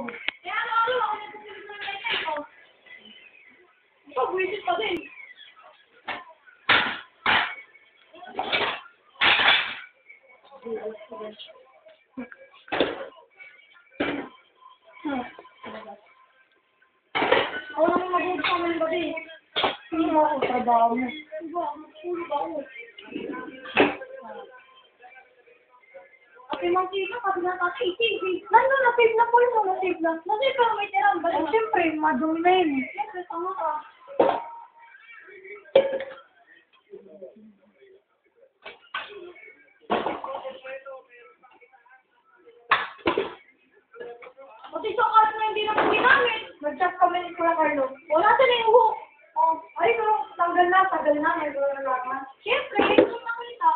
Kaya ano, ako nagsisilip na kayo ko. Pag-wisit pa din. Ako naman mag-uwi sa amin gabi. Hindi mo ako trabaho mo. Diba, magpulog ako. Ate, mang tita, kasi na tatay, save. Nandun, na-save na po yung mga save na. Na-save ka, may tirang balik. Siyempre, madumi na yun. Siyempre, tama ka. Kasi sa kaso na hindi na po ginamit. Nag-chat kami ni Kuya Carlo. Wala sa na yung hook. Oh, ay, pero tanggal na. May gawin na laman. Siyempre, ito na kita.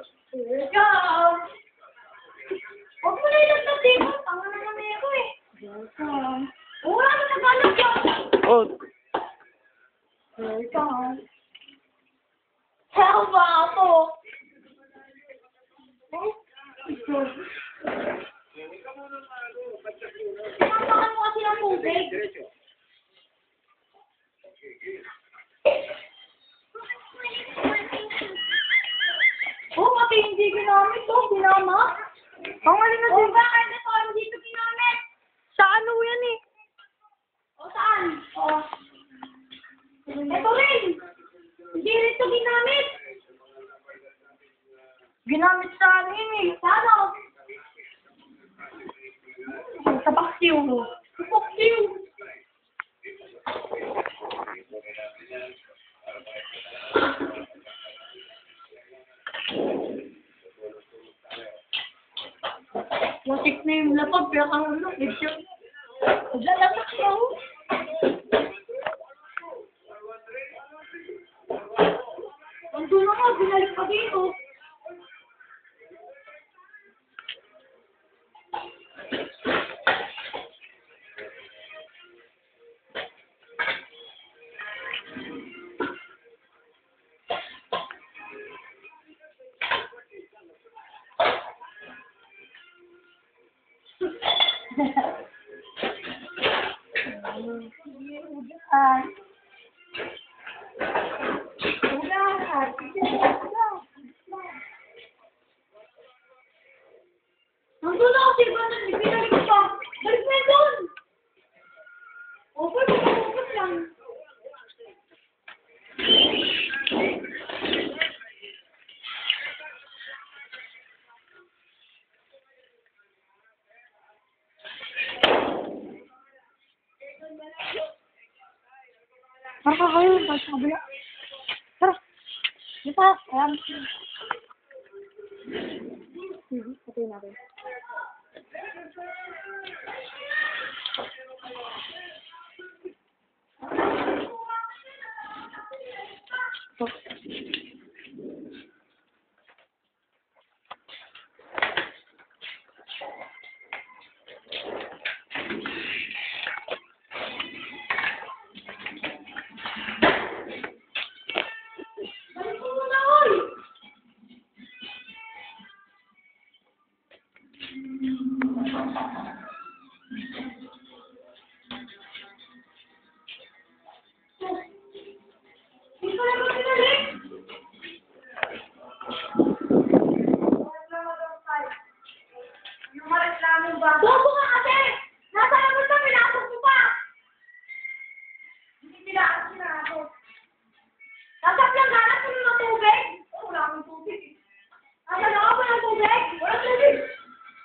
Welcome! Huwag mo na ilagtas dito. Tanga na naman ako eh. Welcome. Wala na nagkalag yan. Oh, Welcome. Saan ba ako? Sinamakan mo kasi ng tubig. Oh, pati hindi ginamit to. Sinama. ang alin na Oh, din. bakit ito hindi ito ginamit? Sa ano yan eh? O, saan? O. Ito rin. Hindi rin ito ginamit. Ginamit sa ano yun eh. Sana. Sa paksiw. Fuck you. Wasik na yung lapag, pero ang ano, medyo. Lalatak siya oh. Ando na nga, binalik pa dito. Ay. Nandun na kasi ba na binalik ko pa? Balik mo yun doon! Okay, mag-focus lang. Tara kayo, sa kabila. Tara. Dito, ayan. Patayin natin. Balik mo muna, oy! Hindi ko naman binalik. Yung mareklamo ba? Bobo ka kasi! Nasa labas na, pinasok mo pa! Hindi nila ako sinako. Nasa planggana ko ng tubig? Oh, wala akong tubig. Nasa loob ko ng tubig? Wala tubig.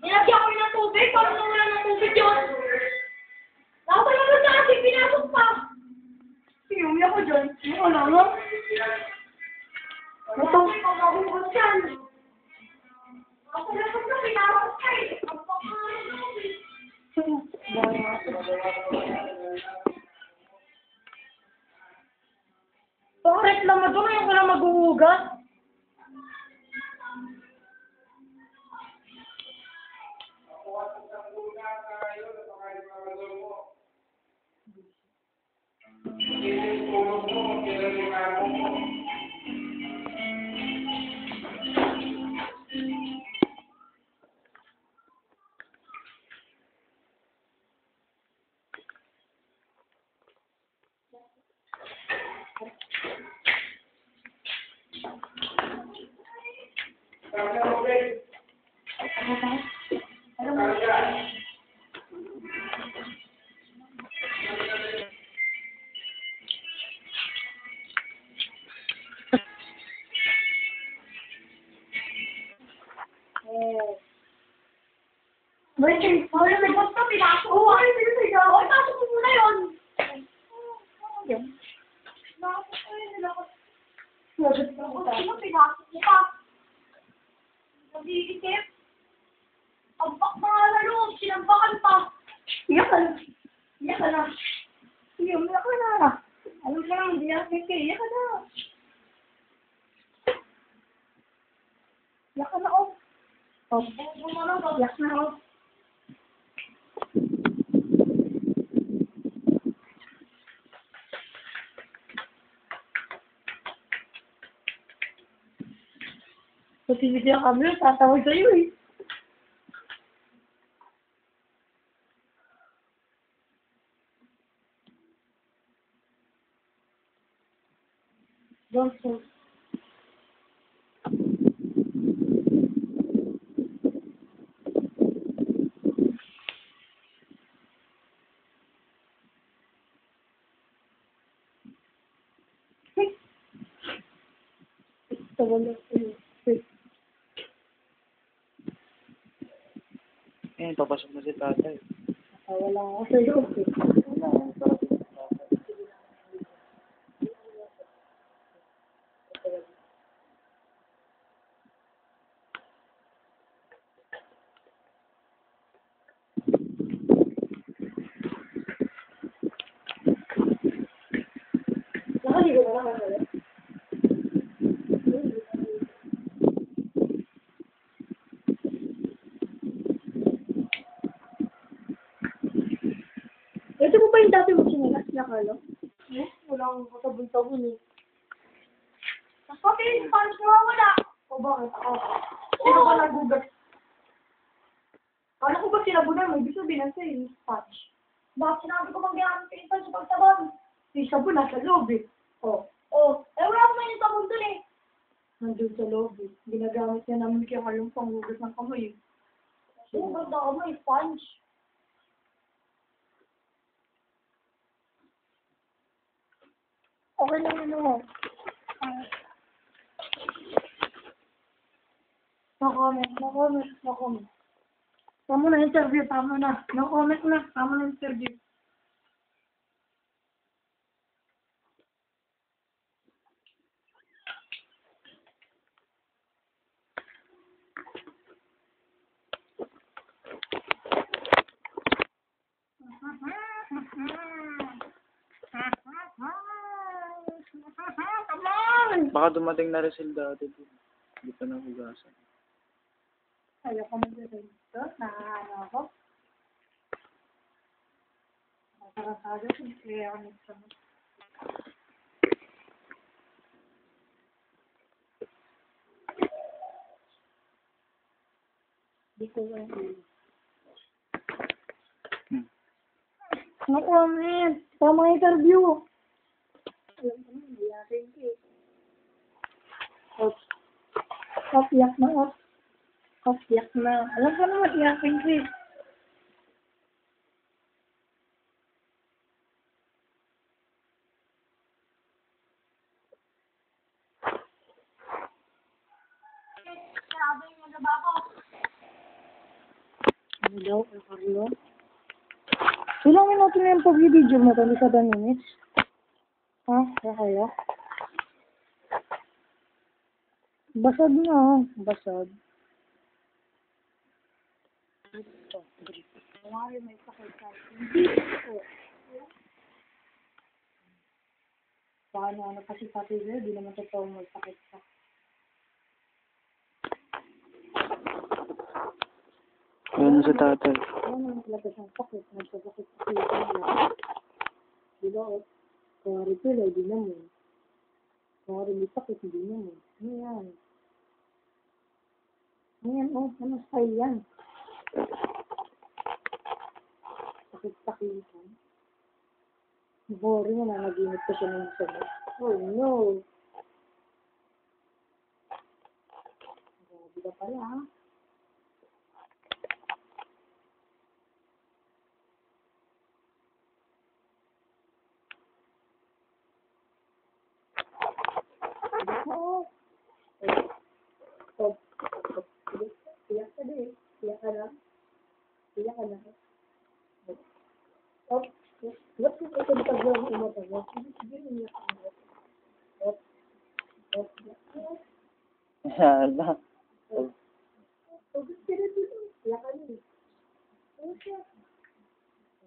Nilagyan ko ng tubig, parang wala ng tubig yun. Nasa labas na kasi pinasok pa. Iuwi ako dyan. Wala nga. Ito. Pag-ahugot yan. Nasa labas na, pinasok ka eh. Ang pakain ng tubig. Bakit naman doon yung wala maghuhugas? Wait, Wala may basta pinasok. Oo, ay, pinasok. Oo, pasok mo muna yun. yan. Sino pinasok mo pa? Nag-iisip. Pagpak mga lalo, sinambakan pa. Iyak ka na. Iyak ka na. Sige, umiyak ka na. Alam mo lang, hindi ako iyak ka na. Iyak ka na, oh. Oh, iyak na, oh. Pati video kami, tatawag sa'yo eh. Don't fall. Tawag sa'yo. Papasok na si tatay. Wala ako sa'yo. Nakaligo na lang ako. Ito mo ba yung dati mo sinilas na kalo? Eh, wala akong katabon-tabon eh. Pati, paano wala? O bakit ako? Sino ba nagugat? Kala ko ba sinabunan mo? Ibig sabihin na sa'yo, patch. Bakit sinabi ko bang gamit pinipal sa pagtabon? Yung sabon nasa loob eh. O, Oh, eh wala akong may sabon dun eh. nandun sa loob eh. Ginagamit niya namin kaya kalong panghugas ng kamay eh. Oh, ganda ka mo, sponge. Okay lang ano. No comment, no comment, no comment. Tama na interview, tama na. No comment na, tama na interview. Come on! Baka dumating na Rizal dati. Hindi pa nahugasan. Ayoko mag-rin dito. Naano ako. Matarasado. Kaya ako nito. Hindi ko alam. No comment. Tama interview. Alam ko na, hindi akin eh. Oops. Iyak na, oops. Iyak na. Alam ko naman, iyakin ko eh. Sabi mo na ba ako? Ano daw, Carlo? Ilang minuto na yung pag-video mo ito, hindi ka 10 minutes? Ha? Kaya? Basad na, basad. Ito, brief. Kumari may sakit ka. Hindi ko. Paano ano kasi pati di naman totoo may sakit ka. Ayun na si tatay. Ano naman talaga siyang sakit? Nagpasakit kasi. sila, hindi naman. Kaya rin sakit, hindi naman. Ano yan? Ano yan, oh? Ano style yan? Sakit-sakitan. Boring na, naginip pa siya ng sabot. Oh, no! Grabe ka pala, ha? Oo. Stop. Stop. Tiyak ka din. Tiyak ka lang. Tiyak ka lang. Stop. Ba't ko ito matagawa ng matagawa? Sige, niyak ka lang. Stop. Stop. Hala. Stop. Tiyak ka din. Ano siya?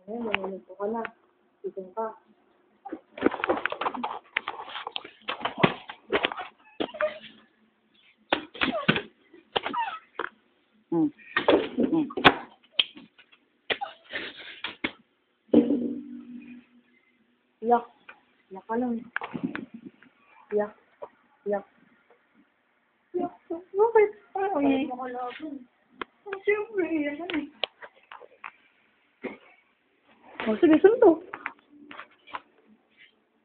Ayan, nangyayang ka na. Tigong ka. Tiyak. Tiyak ka lang. Tiyak. Tiyak. Tiyak. Bakit? Ano eh? Siyempre, iyak ka eh. Oh, sige, sunto.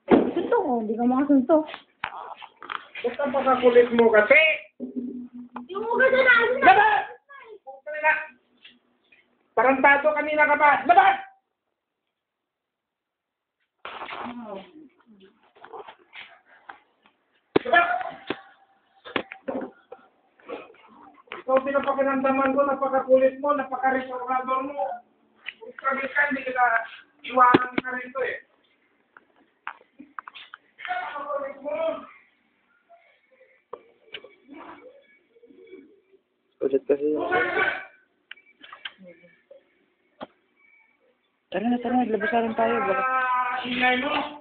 Sunto ko, hindi ka makasunto. Ba't ang pagkakulit mo kasi? Yung mga na Labas! Tarantado kanina ka pa. Labas! Labas! Ikaw pinapakiramdaman ko, napakakulit mo, napaka-restaurador mo. Kung sabi ka, hindi kita iwanan ka rin to eh. Napakakulit mo. Ulit kasi. Tara na, labas na rin tayo. Baka Ingay mo.